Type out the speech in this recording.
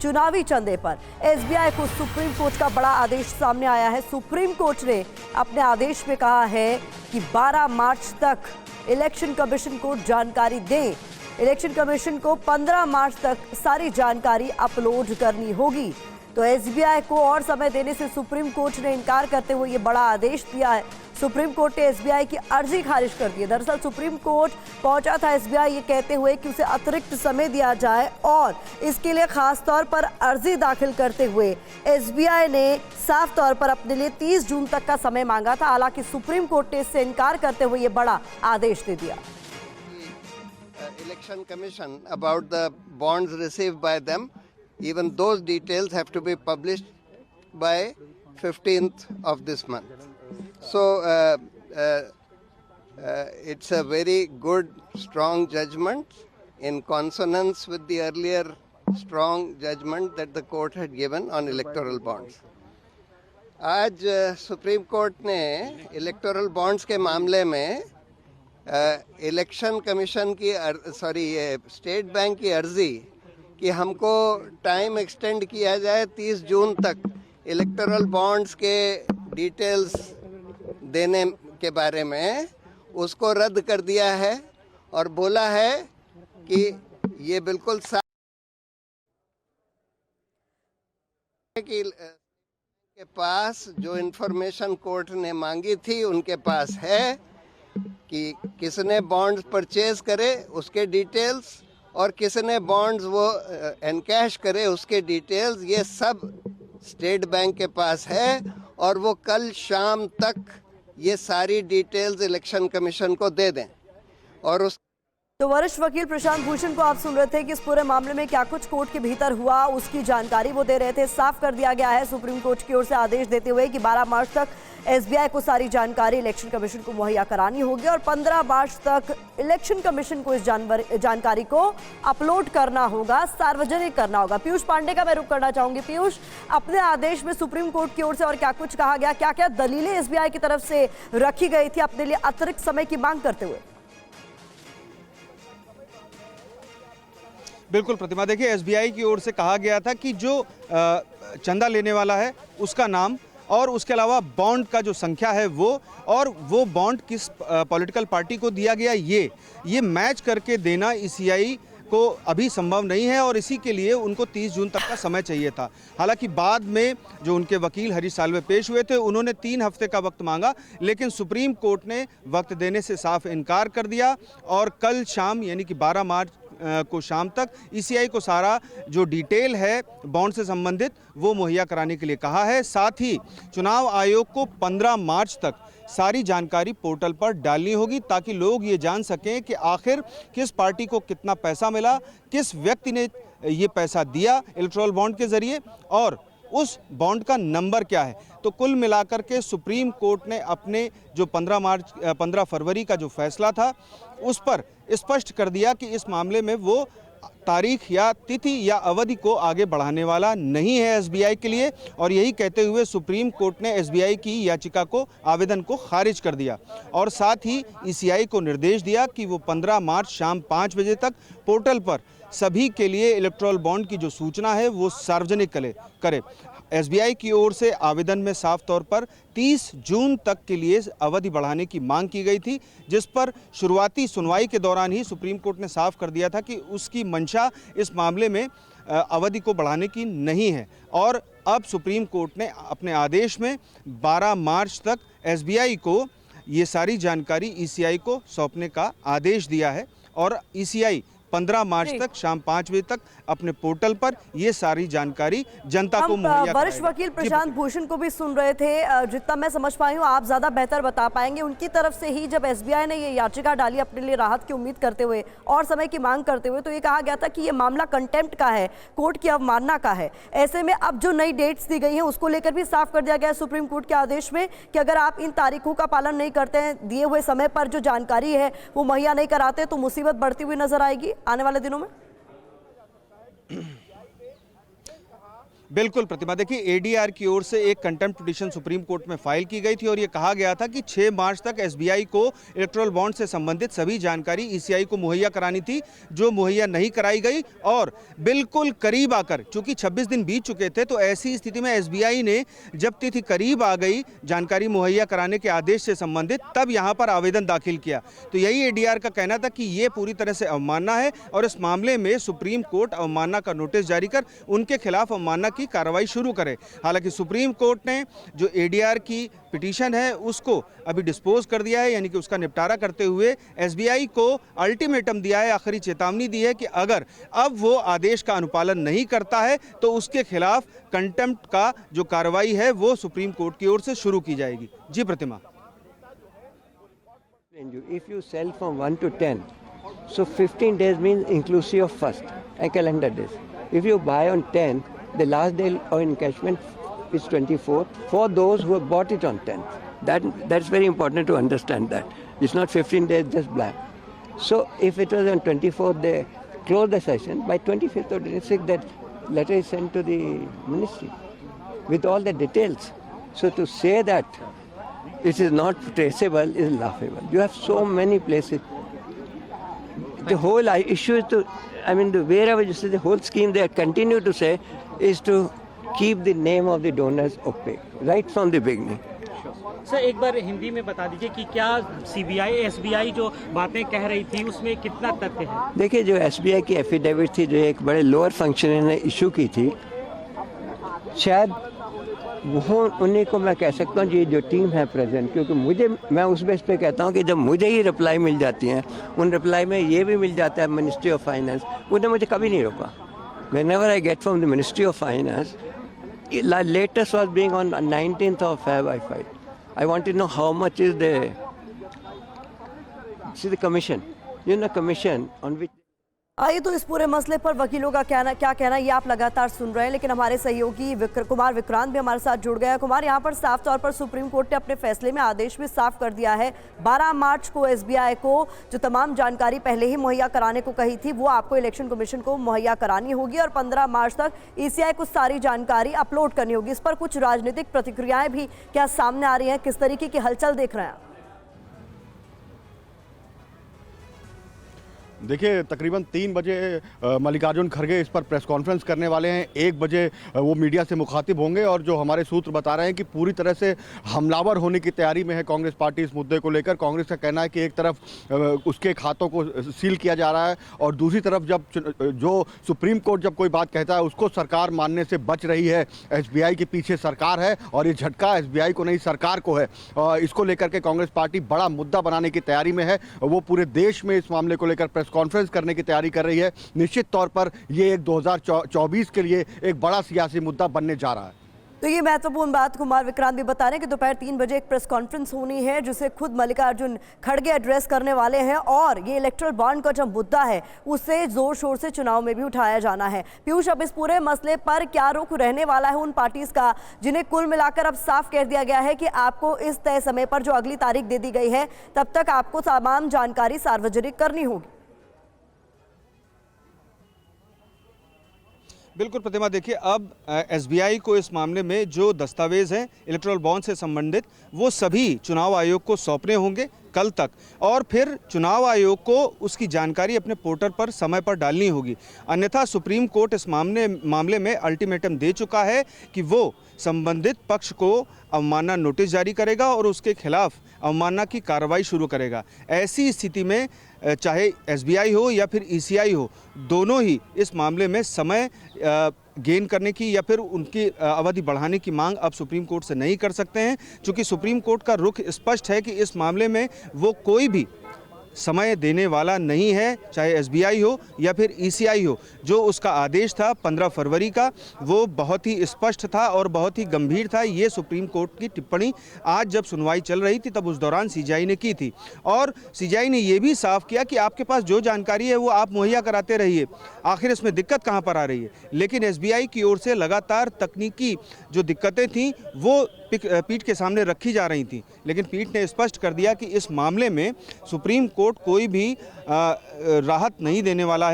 चुनावी चंदे पर। एसबीआई को सुप्रीम कोर्ट का बड़ा आदेश सामने आया है। सुप्रीम कोर्ट ने अपने आदेश में कहा है कि 12 मार्च तक इलेक्शन कमीशन को जानकारी दें। इलेक्शन कमीशन को 15 मार्च तक सारी जानकारी अपलोड करनी होगी। तो एसबीआई को और समय देने से सुप्रीम कोर्ट ने इनकार करते हुए ये बड़ा आदेश दिया है। सुप्रीम कोर्ट ने एसबीआई की अर्जी खारिज कर दी है। दरअसल सुप्रीम कोर्ट पहुंचा था एसबीआई ये कहते हुए कि उसे अतिरिक्त समय दिया जाए और इसके लिए खास तौर पर अर्जी दाखिल करते हुए एसबीआई ने साफ तौर पर अपने लिए 30 जून तक का समय मांगा था। हालांकि सुप्रीम कोर्ट ने इससे इनकार करते हुए ये बड़ा आदेश दे दिया। Election Commission about the bonds received by them, even those details have to be published by 15th of this month. So it's a very good, strong judgment in consonance with the earlier strong judgment that the court had given on electoral bonds. आज supreme court ने electoral bonds के मामले में election commission की ये state bank की अर्जी कि हमको टाइम एक्सटेंड किया जाए 30 जून तक इलेक्टोरल बॉन्ड्स के डिटेल्स देने के बारे में, उसको रद्द कर दिया है और बोला है कि ये बिल्कुल कि के पास जो इन्फॉर्मेशन कोर्ट ने मांगी थी उनके पास है कि किसने बॉन्ड्स परचेज करे उसके डिटेल्स और किसने बॉन्ड्स वो एनकैश करे उसके डिटेल्स, ये सब स्टेट बैंक के पास है और वो कल शाम तक ये सारी डिटेल्स इलेक्शन कमीशन को दे दें। और उस तो वरिष्ठ वकील प्रशांत भूषण को आप सुन रहे थे कि इस पूरे मामले में क्या कुछ कोर्ट के भीतर हुआ, उसकी जानकारी वो दे रहे थे। साफ कर दिया गया है सुप्रीम कोर्ट की ओर से आदेश देते हुए कि 12 मार्च तक एसबीआई को सारी जानकारी इलेक्शन कमीशन को मुहैया करानी होगी और 15 मार्च तक इलेक्शन कमीशन को इस जानकारी को अपलोड करना होगा, सार्वजनिक करना होगा। पीयूष पांडे का मैं रुख करना चाहूंगी। पीयूष, अपने आदेश में सुप्रीम कोर्ट की ओर से और क्या कुछ कहा गया, क्या क्या दलीलें एसबीआई की तरफ से रखी गई थी अपने लिए अतिरिक्त समय की मांग करते हुए? बिल्कुल प्रतिमा, देखिए एसबीआई की ओर से कहा गया था कि जो चंदा लेने वाला है उसका नाम और उसके अलावा बॉन्ड का जो संख्या है वो बॉन्ड किस पॉलिटिकल पार्टी को दिया गया ये मैच करके देना ईसीआई को अभी संभव नहीं है और इसी के लिए उनको 30 जून तक का समय चाहिए था। हालांकि बाद में जो उनके वकील हरीश साल्वे पेश हुए थे उन्होंने 3 हफ्ते का वक्त मांगा, लेकिन सुप्रीम कोर्ट ने वक्त देने से साफ इनकार कर दिया और कल शाम यानी कि 12 मार्च को शाम तक ईसीआई को सारा जो डिटेल है बॉन्ड से संबंधित वो मुहैया कराने के लिए कहा है। साथ ही चुनाव आयोग को 15 मार्च तक सारी जानकारी पोर्टल पर डालनी होगी ताकि लोग ये जान सकें कि आखिर किस पार्टी को कितना पैसा मिला, किस व्यक्ति ने ये पैसा दिया इलेक्टोरल बॉन्ड के जरिए और उस बॉन्ड का नंबर क्या है। तो कुल मिलाकर के सुप्रीम कोर्ट ने अपने जो 15 फरवरी का जो फैसला था उस पर स्पष्ट कर दिया कि इस मामले में वो तारीख या तिथि या अवधि को आगे बढ़ाने वाला नहीं है एसबीआई के लिए और यही कहते हुए सुप्रीम कोर्ट ने एसबीआई की याचिका को आवेदन को खारिज कर दिया और साथ ही ईसीआई को निर्देश दिया कि वो 15 मार्च शाम 5 बजे तक पोर्टल पर सभी के लिए इलेक्टोरल बॉन्ड की जो सूचना है वो सार्वजनिक करे। एसबीआई की ओर से आवेदन में साफ तौर पर 30 जून तक के लिए अवधि बढ़ाने की मांग की गई थी, जिस पर शुरुआती सुनवाई के दौरान ही सुप्रीम कोर्ट ने साफ कर दिया था कि उसकी मंशा इस मामले में अवधि को बढ़ाने की नहीं है और अब सुप्रीम कोर्ट ने अपने आदेश में 12 मार्च तक एसबीआई को ये सारी जानकारी ईसीआई को सौंपने का आदेश दिया है और ईसीआई 15 मार्च तक शाम 5 बजे तक अपने पोर्टल पर ये सारी जानकारी जनता को मुहैया कराएगा। वरिष्ठ वकील प्रशांत भूषण को भी सुन रहे थे। जितना मैं समझ पाई हूँ आप ज्यादा बेहतर बता पाएंगे। उनकी तरफ से ही जब एसबीआई ने ये याचिका डाली अपने लिए राहत की उम्मीद करते हुए और समय की मांग करते हुए, तो ये कहा गया था कि ये मामला कंटेम्प्ट का है, कोर्ट की अवमानना का है। ऐसे में अब जो नई डेट्स दी गई हैं उसको लेकर भी साफ कर दिया गया है सुप्रीम कोर्ट के आदेश में कि अगर आप इन तारीखों का पालन नहीं करते हैं, दिए हुए समय पर जो जानकारी है वो मुहैया नहीं कराते, तो मुसीबत बढ़ती हुई नजर आएगी आने वाले दिनों में। बिल्कुल प्रतिमा, देखिए एडीआर की ओर से एक कंटेम्प्ट पिटीशन सुप्रीम कोर्ट में फाइल की गई थी और ये कहा गया था कि 6 मार्च तक एसबीआई को इलेक्टोरल बॉन्ड से संबंधित सभी जानकारी ईसीआई को मुहैया करानी थी, जो मुहैया नहीं कराई गई। और बिल्कुल करीब आकर, चूंकि 26 दिन बीत चुके थे, तो ऐसी स्थिति में एसबीआई ने जब तिथि करीब आ गई जानकारी मुहैया कराने के आदेश से संबंधित, तब यहाँ पर आवेदन दाखिल किया। तो यही एडीआर का कहना था कि ये पूरी तरह से अवमानना है और इस मामले में सुप्रीम कोर्ट अवमानना का नोटिस जारी कर उनके खिलाफ अवमानना की कार्रवाई शुरू करे। हालांकि सुप्रीम कोर्ट ने जो एडीआर की पिटीशन है उसको अभी डिस्पोज कर दिया है, यानी कि उसका निपटारा करते हुए एसबीआई को अल्टीमेटम दिया है, आखिरी चेतावनी दी है कि अगर अब वो आदेश का अनुपालन नहीं करता है तो उसके खिलाफ कंटेम्प्ट का जो कार्रवाई है वो सुप्रीम कोर्ट की ओर से शुरू की जाएगी। जी प्रतिमा। If you sell from 1 to 10, so 15 days means inclusive of first and calendar days. If you buy on 10, the last day of encashment is 24 for those who have bought it on 10. That's very important to understand that. It's not 15 days just blank. So if it was on 24th, they close the session. By 25th or 26th, that letter is sent to the ministry with all the details. So to say that it is not traceable is laughable. You have so many places. The whole issue is to, wherever you see the whole scheme, they continue to say is to keep the name of the donors opaque right from the beginning. Sir एक बार हिंदी में बता दीजिए कि क्या CBI SBI जो बातें कह रही थी उसमें कितना तथ्य है? देखिए, जो एसबीआई की एफिडेविट थी जो एक बड़े लोअर फंक्शनर ने इशू की थी, शायद वो उन्हीं को मैं कह सकता हूँ ये जो टीम है प्रेजेंट, क्योंकि मैं उस बेस पे कहता हूँ कि जब मुझे ही रिप्लाई मिल जाती हैं, उन रिप्लाई में ये भी मिल जाता है मिनिस्ट्री ऑफ फाइनेंस, उन्हें मुझे कभी नहीं रोका। Whenever I get from the Ministry of Finance, latest was being on 19th of Feb, I filed. I want to know how much is the commission. You know, commission on which. आइए तो इस पूरे मसले पर वकीलों का क्या कहना ये आप लगातार सुन रहे हैं, लेकिन हमारे सहयोगी कुमार विक्रांत भी हमारे साथ जुड़ गया। कुमार, यहाँ पर साफ तौर पर सुप्रीम कोर्ट ने अपने फैसले में आदेश भी साफ कर दिया है, 12 मार्च को एसबीआई को जो तमाम जानकारी पहले ही मुहैया कराने को कही थी वो आपको इलेक्शन कमीशन को मुहैया करानी होगी और 15 मार्च तक ईसीआई को सारी जानकारी अपलोड करनी होगी। इस पर कुछ राजनीतिक प्रतिक्रियाएं भी क्या सामने आ रही हैं, किस तरीके की हलचल देख रहे हैं? देखिए, तकरीबन 3 बजे मल्लिकार्जुन खड़गे इस पर प्रेस कॉन्फ्रेंस करने वाले हैं, 1 बजे वो मीडिया से मुखातिब होंगे और जो हमारे सूत्र बता रहे हैं कि पूरी तरह से हमलावर होने की तैयारी में है कांग्रेस पार्टी इस मुद्दे को लेकर। कांग्रेस का कहना है कि एक तरफ उसके खातों को सील किया जा रहा है और दूसरी तरफ जब जो सुप्रीम कोर्ट जब कोई बात कहता है उसको सरकार मानने से बच रही है। एसबीआई के पीछे सरकार है और ये झटका एसबीआई को नहीं सरकार को है। इसको लेकर के कांग्रेस पार्टी बड़ा मुद्दा बनाने की तैयारी में है। वो पूरे देश में इस मामले को लेकर प्रेस कॉन्फ्रेंस करने की तैयारी कर रही है। निश्चित तौर पर ये एक 2024 के लिए एक बड़ा सियासी मुद्दा बनने जा रहा है। तो ये महत्वपूर्ण बात कुमार विक्रांत भी बता रहे हैं कि दोपहर 3 बजे एक प्रेस कॉन्फ्रेंस होनी है जिसे खुद मल्लिकार्जुन खड़गे एड्रेस करने वाले हैं और ये इलेक्टोरल बॉन्ड का जो मुद्दा है उसे जोर शोर से चुनाव में भी उठाया जाना है। पीयूष, अब इस पूरे मसले पर क्या रुख रहने वाला है उन पार्टीज का जिन्हें कुल मिलाकर अब साफ कह दिया गया है कि आपको इस तय समय पर जो अगली तारीख दे दी गई है तब तक आपको तमाम जानकारी सार्वजनिक करनी होगी? बिल्कुल प्रतिमा, देखिए अब एसबीआई को इस मामले में जो दस्तावेज हैं इलेक्टोरल बॉन्ड से संबंधित वो सभी चुनाव आयोग को सौंपने होंगे कल तक और फिर चुनाव आयोग को उसकी जानकारी अपने पोर्टल पर समय पर डालनी होगी। अन्यथा सुप्रीम कोर्ट इस मामले में अल्टीमेटम दे चुका है कि वो संबंधित पक्ष को अवमानना नोटिस जारी करेगा और उसके खिलाफ अवमानना की कार्रवाई शुरू करेगा। ऐसी स्थिति में चाहे एसबीआई हो या फिर ईसीआई हो, दोनों ही इस मामले में समय गेन करने की या फिर उनकी अवधि बढ़ाने की मांग अब सुप्रीम कोर्ट से नहीं कर सकते हैं, क्योंकि सुप्रीम कोर्ट का रुख स्पष्ट है कि इस मामले में वो कोई भी समय देने वाला नहीं है, चाहे एसबीआई हो या फिर ईसीआई हो। जो उसका आदेश था 15 फरवरी का वो बहुत ही स्पष्ट था और बहुत ही गंभीर था। ये सुप्रीम कोर्ट की टिप्पणी आज जब सुनवाई चल रही थी तब उस दौरान सीजीआई ने की थी और सीजीआई ने ये भी साफ किया कि आपके पास जो जानकारी है वो आप मुहैया कराते रहिए, आखिर इसमें दिक्कत कहाँ पर आ रही है। लेकिन एसबीआई की ओर से लगातार तकनीकी जो दिक्कतें थीं वो पीठ के सामने रखी जा रही थी, लेकिन पीठ ने स्पष्ट कर दिया कि इस मामले में सुप्रीम कोर्ट कोई भी राहत नहीं देने वाला है।